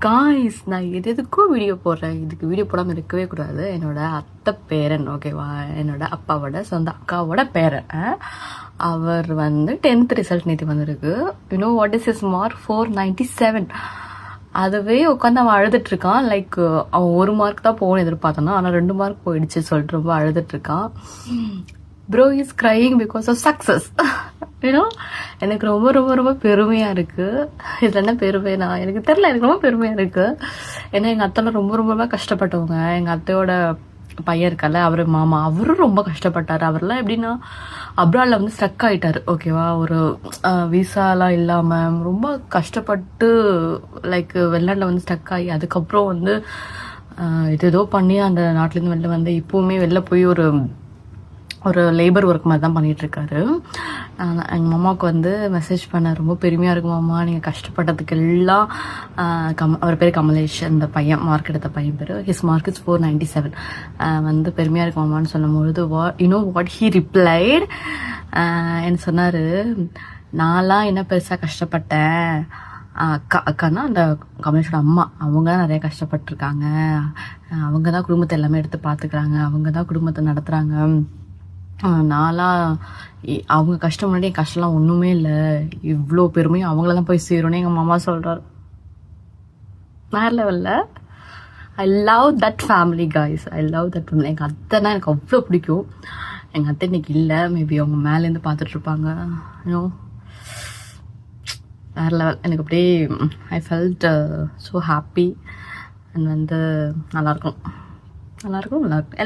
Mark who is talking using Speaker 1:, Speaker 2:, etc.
Speaker 1: Guys, நான் எதுக்கும் video போடுறேன். இதுக்கு வீடியோ போடாமல் இருக்கவே கூடாது. என்னோட அத்தை பேரன், ஓகேவா, என்னோட அப்பாவோட சொந்த அக்காவோட பேரன். அவர் வந்து 10th ரிசல்ட் நேற்று வந்திருக்கு. You know what is is mark? 497. அதுவே உட்காந்து அவன் அழுதுட்டு இருக்கான். லைக் அவன் 1 மார்க் தான் போகணும்னு எதிர்பார்த்தானா, ஆனால் 2 மார்க் போயிடுச்சு சொல்லிட்டு ரொம்ப அழுதுட்டு இருக்கான். Bro is crying because of success. ஏன்னா எனக்கு ரொம்ப ரொம்ப ரொம்ப பெருமையாக இருக்குது. இதில் என்ன பெருமைனா எனக்கு தெரில, எனக்கு ரொம்ப பெருமையாக இருக்குது. ஏன்னா எங்கள் அத்தைலாம் ரொம்ப ரொம்ப கஷ்டப்பட்டவங்க. எங்கள் அத்தையோட பையன் இருக்கால, அவர் மாமா, அவரும் ரொம்ப கஷ்டப்பட்டார். அவர்லாம் எப்படின்னா அப்ராடில் வந்து ஸ்டக் ஆகிட்டார், ஓகேவா. ஒரு விசாலாம் இல்லாமல் ரொம்ப கஷ்டப்பட்டு லைக் வெளிநாட்டில் வந்து ஸ்டக் ஆகி அதுக்கப்புறம் வந்து ஏதோ பண்ணி அந்த நாட்டிலேருந்து வெளில வந்து இப்போவுமே வெளில போய் ஒரு லேபர் ஒர்க் மாதிரி தான் பண்ணிகிட்ருக்காரு. எங்கள் மாமாவுக்கு வந்து மெசேஜ் பண்ண, ரொம்ப பெருமையாக இருக்கும் மாமா, நீங்கள் கஷ்டப்பட்டதுக்கு எல்லாம். அவர் பேர் கமலேஷ், அந்த பையன் மார்க் எடுத்த பையன் பேர். His mark is 497. வந்து பெருமையாக இருக்கும் மாமான்னு சொல்லும்பொழுது வாட் ஹீ ரிப்ளைட், என்ன சொன்னார், நான்லாம் என்ன பெருசாக கஷ்டப்பட்டேன், அக்கானா அந்த கமலேஷோட அம்மா, அவங்க தான் நிறைய கஷ்டப்பட்டுருக்காங்க, அவங்க தான் குடும்பத்தை எல்லாமே எடுத்து பார்த்துக்கிறாங்க, அவங்க தான் குடும்பத்தை நடத்துகிறாங்க. நான்லாம் அவங்க கஷ்டம் முன்னாடி என் கஷ்டம்லாம் ஒன்றுமே இல்லை, இவ்வளோ பெருமையும் அவங்கள தான் போய் சேரும்னு எங்கள் மாமா சொல்கிறார். வேறு லெவலில். I love that family guys, I love that family. எங்கள் அத்தைனா எனக்கு அவ்வளோ பிடிக்கும். எங்கள் அத்தை இன்னைக்கு இல்லை, மேபி அவங்க மேலேருந்து பார்த்துட்ருப்பாங்க. யூனோ வேறு லெவல். எனக்கு அப்படியே I felt so happy. And வந்து நல்லாயிருக்கும் எல்லோரும் நல்லாயிருக்கும்.